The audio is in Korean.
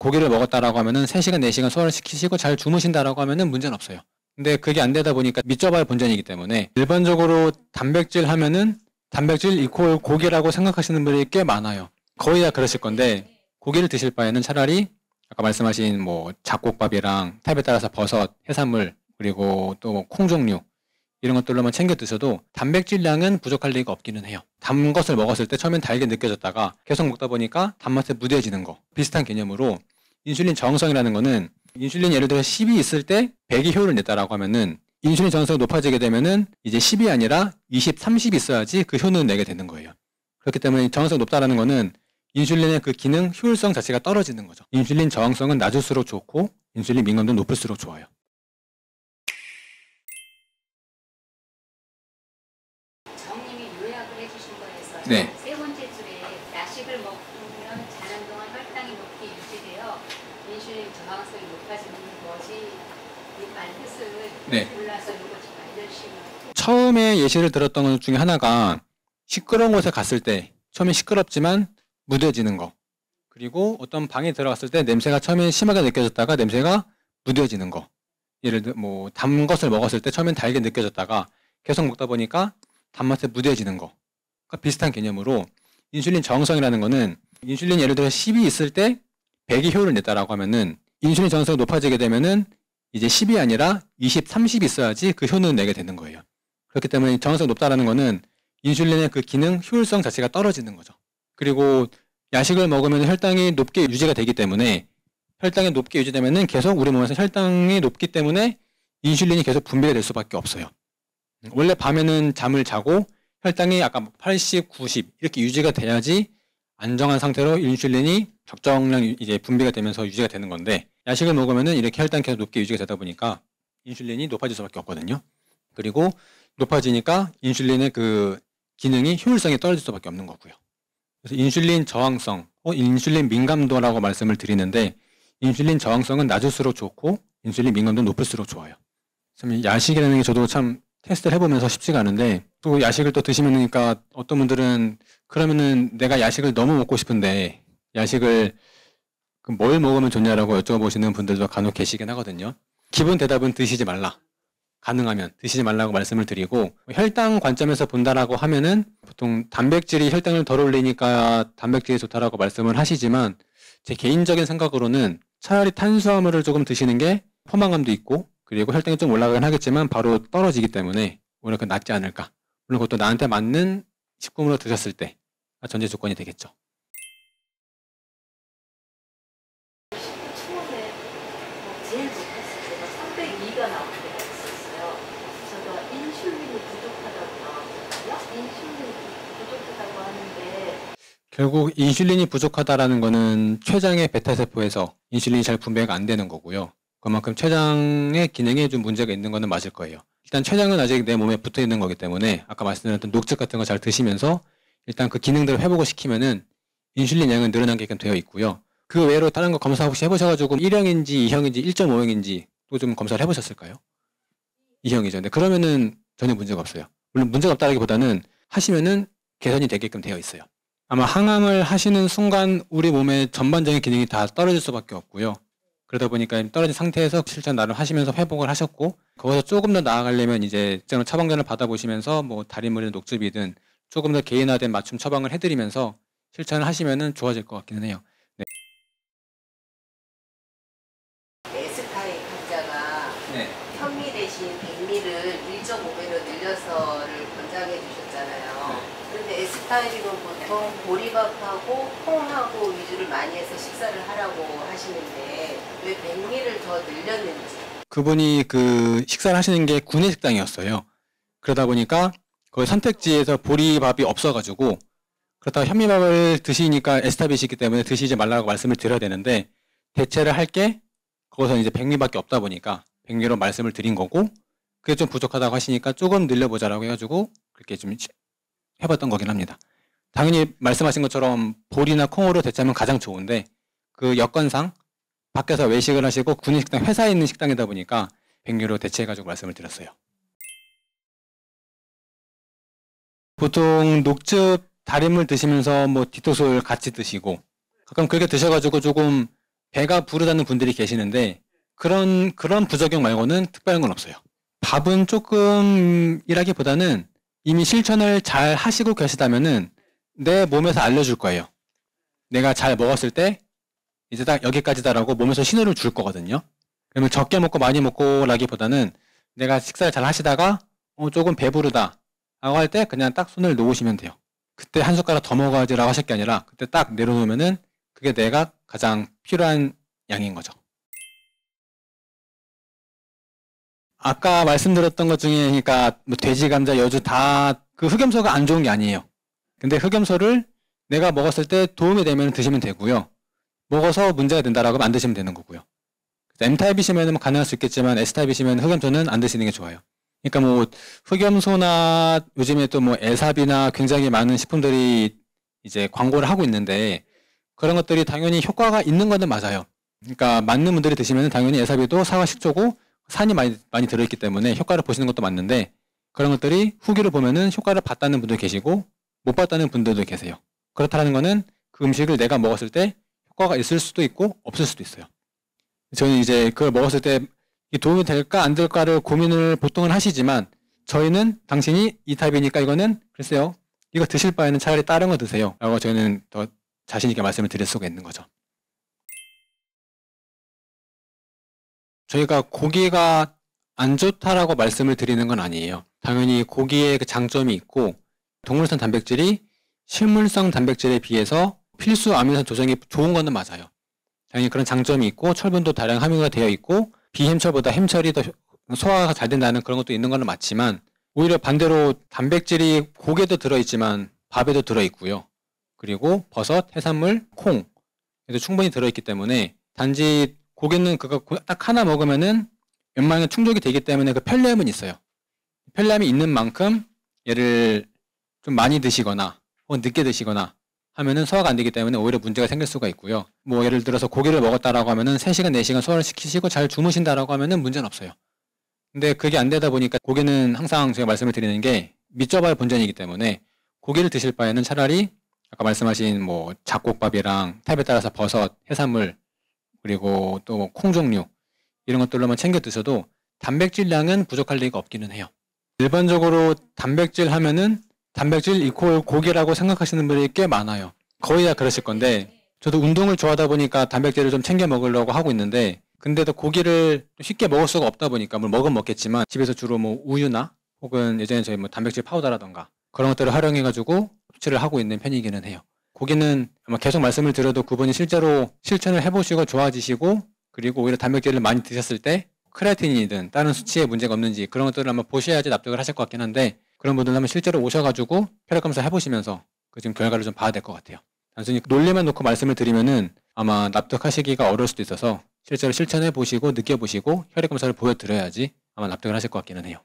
고기를 먹었다라고 하면은 3시간, 4시간 소화를 시키시고 잘 주무신다라고 하면은 문제는 없어요. 근데 그게 안 되다 보니까 밑접알 본전이기 때문에 일반적으로 단백질 하면은 단백질 이퀄 고기라고 생각하시는 분들이 꽤 많아요. 거의 다 그러실 건데 고기를 드실 바에는 차라리 아까 말씀하신 뭐 잡곡밥이랑 타입에 따라서 버섯, 해산물 그리고 또 콩 종류 이런 것들로만 챙겨 드셔도 단백질량은 부족할 리가 없기는 해요. 단 것을 먹었을 때 처음엔 달게 느껴졌다가 계속 먹다 보니까 단맛에 무뎌지는 거 비슷한 개념으로 인슐린 저항성이라는 거는 인슐린 예를 들어 10이 있을 때 100이 효율을 냈다라고 하면은 인슐린 저항성이 높아지게 되면은 이제 10이 아니라 20, 30이 있어야지 그 효능을 내게 되는 거예요. 그렇기 때문에 저항성이 높다라는 거는 인슐린의 그 기능, 효율성 자체가 떨어지는 거죠. 인슐린 저항성은 낮을수록 좋고 인슐린 민감도 높을수록 좋아요. 정님이 요약을 해주신 거에서 네. 세 번째 줄에 야식을 먹으면 자는 동안 혈당이 높게 유지되어 인슐린 저항성이 높아지는 것이 이 말 뜻을 네. 골라서 이거 좀 알려주시면. 처음에 예시를 들었던 것 중에 하나가 시끄러운 곳에 갔을 때 처음에 시끄럽지만 무뎌지는 거, 그리고 어떤 방에 들어갔을 때 냄새가 처음에 심하게 느껴졌다가 냄새가 무뎌지는 거. 예를 들어 뭐 단 것을 먹었을 때 처음엔 달게 느껴졌다가 계속 먹다 보니까 단맛에 무뎌지는 거. 그러니까 비슷한 개념으로 인슐린 저항성이라는 거는 인슐린 예를 들어 10이 있을 때 100이 효율을 냈다라고 하면은 인슐린 저항성이 높아지게 되면은 이제 10이 아니라 20, 30이 있어야지 그 효능을 내게 되는 거예요. 그렇기 때문에 저항성이 높다라는 거는 인슐린의 그 기능, 효율성 자체가 떨어지는 거죠. 그리고 야식을 먹으면 혈당이 높게 유지가 되기 때문에 혈당이 높게 유지되면은 계속 우리 몸에서 혈당이 높기 때문에 인슐린이 계속 분비가 될 수밖에 없어요. 원래 밤에는 잠을 자고 혈당이 아까 80, 90 이렇게 유지가 돼야지 안정한 상태로 인슐린이 적정량 이제 분비가 되면서 유지가 되는 건데 야식을 먹으면은 이렇게 혈당이 계속 높게 유지가 되다 보니까 인슐린이 높아질 수밖에 없거든요. 그리고 높아지니까 인슐린의 그 기능이 효율성이 떨어질 수밖에 없는 거고요. 그래서 인슐린 저항성, 인슐린 민감도라고 말씀을 드리는데 인슐린 저항성은 낮을수록 좋고 인슐린 민감도는 높을수록 좋아요. 참 야식이라는 게 저도 참 테스트를 해보면서 쉽지가 않은데 또 야식을 또 드시면니까 어떤 분들은 그러면은 내가 야식을 너무 먹고 싶은데 야식을 뭘 먹으면 좋냐라고 여쭤보시는 분들도 간혹 계시긴 하거든요. 기본 대답은 드시지 말라. 가능하면 드시지 말라고 말씀을 드리고 혈당 관점에서 본다라고 하면은 보통 단백질이 혈당을 덜 올리니까 단백질이 좋다라고 말씀을 하시지만 제 개인적인 생각으로는 차라리 탄수화물을 조금 드시는 게 포만감도 있고 그리고 혈당이 좀 올라가긴 하겠지만 바로 떨어지기 때문에 오히려 낫지 않을까. 물론 그것도 나한테 맞는 식품으로 드셨을 때 전제 조건이 되겠죠. 처음에 제일 높았을 때가 302가 나올 때가 있었어요. 제가 인슐린이 부족하다고 나왔거든요. 인슐린이 부족하다고 하는데 결국 인슐린이 부족하다라는 거는 췌장의 베타세포에서 인슐린이 잘 분배가 안 되는 거고요. 그만큼 췌장의 기능에 좀 문제가 있는 거는 맞을 거예요. 일단 췌장은 아직 내 몸에 붙어 있는 거기 때문에 아까 말씀드렸던 녹즙 같은 거 잘 드시면서 일단 그 기능들을 회복을 시키면은 인슐린 양은 늘어나게끔 되어 있고요. 그 외로 다른 거 검사 혹시 해보셔가지고 1형인지 2형인지 1.5형인지 또 좀 검사를 해보셨을까요? 2형이죠. 근데 그러면은 전혀 문제가 없어요. 물론 문제가 없다기보다는 하시면은 개선이 되게끔 되어 있어요. 아마 항암을 하시는 순간 우리 몸의 전반적인 기능이 다 떨어질 수밖에 없고요. 그러다 보니까 떨어진 상태에서 실천 나름 하시면서 회복을 하셨고 거기서 조금 더 나아가려면 이제 처방전을 받아보시면서 뭐 달인물이든 녹즙이든 조금 더 개인화된 맞춤 처방을 해드리면서 실천을 하시면은 좋아질 것 같기는 해요. 네. S타입 환자가 현미 대신 백미를 1.5배로 늘려서를 권장해 주셨잖아요. 그런데 S타입이면 보통 보리밥하고 콩하고 위주를 많이 해서 식사를 하라고 하시는데 왜 백미를 더 늘렸는지. 그분이 그 식사를 하시는 게 구내식당이었어요. 그러다 보니까 거기 선택지에서 보리밥이 없어가지고 그렇다고 현미밥을 드시니까 S타입이시기 때문에 드시지 말라고 말씀을 드려야 되는데 대체를 할 게 거기서 이제 백미밖에 없다 보니까 백미로 말씀을 드린 거고 그게 좀 부족하다고 하시니까 조금 늘려보자라고 해가지고 그렇게 좀 해봤던 거긴 합니다. 당연히 말씀하신 것처럼 보리나 콩으로 대체하면 가장 좋은데 그 여건상 밖에서 외식을 하시고 구내식당 회사에 있는 식당이다 보니까 백미로 대체해가지고 말씀을 드렸어요. 보통 녹즙 달인물 드시면서 뭐 디토솔 같이 드시고 가끔 그렇게 드셔가지고 조금 배가 부르다는 분들이 계시는데 그런 부작용 말고는 특별한 건 없어요. 밥은 조금이라기보다는 이미 실천을 잘 하시고 계시다면은 내 몸에서 알려줄 거예요. 내가 잘 먹었을 때 이제 딱 여기까지다라고 몸에서 신호를 줄 거거든요. 그러면 적게 먹고 많이 먹고라기보다는 내가 식사를 잘 하시다가 조금 배부르다 라고 할 때 그냥 딱 손을 놓으시면 돼요. 그때 한 숟가락 더 먹어야지라고 하실 게 아니라 그때 딱 내려놓으면은 그게 내가 가장 필요한 양인 거죠. 아까 말씀드렸던 것 중에 그러니까 뭐 돼지, 감자, 여주 다 그 흑염소가 안 좋은 게 아니에요. 근데 흑염소를 내가 먹었을 때 도움이 되면 드시면 되고요. 먹어서 문제가 된다라고 하면 안 드시면 되는 거고요. M타입이시면 뭐 가능할 수 있겠지만 S타입이시면 흑염소는 안 드시는 게 좋아요. 그러니까 뭐 흑염소나 요즘에 또 뭐 에삽이나 굉장히 많은 식품들이 이제 광고를 하고 있는데 그런 것들이 당연히 효과가 있는 거는 맞아요. 그러니까 맞는 분들이 드시면 당연히 에삽이도 사과 식초고 산이 많이 들어있기 때문에 효과를 보시는 것도 맞는데 그런 것들이 후기를 보면은 효과를 봤다는 분도 계시고 못 봤다는 분들도 계세요. 그렇다는 거는 그 음식을 내가 먹었을 때 효과가 있을 수도 있고 없을 수도 있어요. 저는 이제 그걸 먹었을 때 도움이 될까 안 될까를 고민을 보통은 하시지만 저희는 당신이 이 타입이니까 이거는 글쎄요. 이거 드실 바에는 차라리 다른 거 드세요. 라고 저희는 더 자신 있게 말씀을 드릴 수가 있는 거죠. 저희가 고기가 안 좋다라고 말씀을 드리는 건 아니에요. 당연히 고기의 그 장점이 있고 동물성 단백질이 식물성 단백질에 비해서 필수 아미노산 조성이 좋은 거는 맞아요. 당연히 그런 장점이 있고 철분도 다량 함유가 되어 있고 비햄철보다 햄철이 더 소화가 잘 된다는 그런 것도 있는 거는 맞지만 오히려 반대로 단백질이 고기에도 들어있지만 밥에도 들어있고요. 그리고 버섯, 해산물, 콩에도 충분히 들어있기 때문에 단지 고기는 그거 딱 하나 먹으면은 웬만하면 충족이 되기 때문에 그 편리함은 있어요. 편리함이 있는 만큼 얘를 좀 많이 드시거나 혹은 늦게 드시거나 하면은 소화가 안 되기 때문에 오히려 문제가 생길 수가 있고요. 뭐 예를 들어서 고기를 먹었다라고 하면은 3시간, 4시간 소화를 시키시고 잘 주무신다라고 하면은 문제는 없어요. 근데 그게 안 되다 보니까 고기는 항상 제가 말씀을 드리는 게 밑져봐야 본전이기 때문에 고기를 드실 바에는 차라리 아까 말씀하신 뭐 잡곡밥이랑 타입에 따라서 버섯, 해산물 그리고 또 콩 종류 이런 것들로만 챙겨 드셔도 단백질량은 부족할 리가 없기는 해요. 일반적으로 단백질 하면은 단백질 이퀄 고기라고 생각하시는 분들이 꽤 많아요. 거의 다 그러실 건데 저도 운동을 좋아하다 보니까 단백질을 좀 챙겨 먹으려고 하고 있는데 근데도 고기를 쉽게 먹을 수가 없다 보니까 물 먹은 먹겠지만 집에서 주로 뭐 우유나 혹은 예전에 저희 뭐 단백질 파우더라던가 그런 것들을 활용해가지고 섭취를 하고 있는 편이기는 해요. 고기는 아마 계속 말씀을 드려도 그분이 실제로 실천을 해보시고 좋아지시고 그리고 오히려 단백질을 많이 드셨을 때 크레아틴이든 다른 수치에 문제가 없는지 그런 것들을 한번 보셔야지 납득을 하실 것 같긴 한데 그런 분들은 한번 실제로 오셔가지고 혈액 검사 해보시면서 그 지금 결과를 좀 봐야 될 것 같아요. 단순히 논리만 놓고 말씀을 드리면은 아마 납득하시기가 어려울 수도 있어서 실제로 실천해 보시고 느껴보시고 혈액 검사를 보여드려야지 아마 납득을 하실 것 같기는 해요.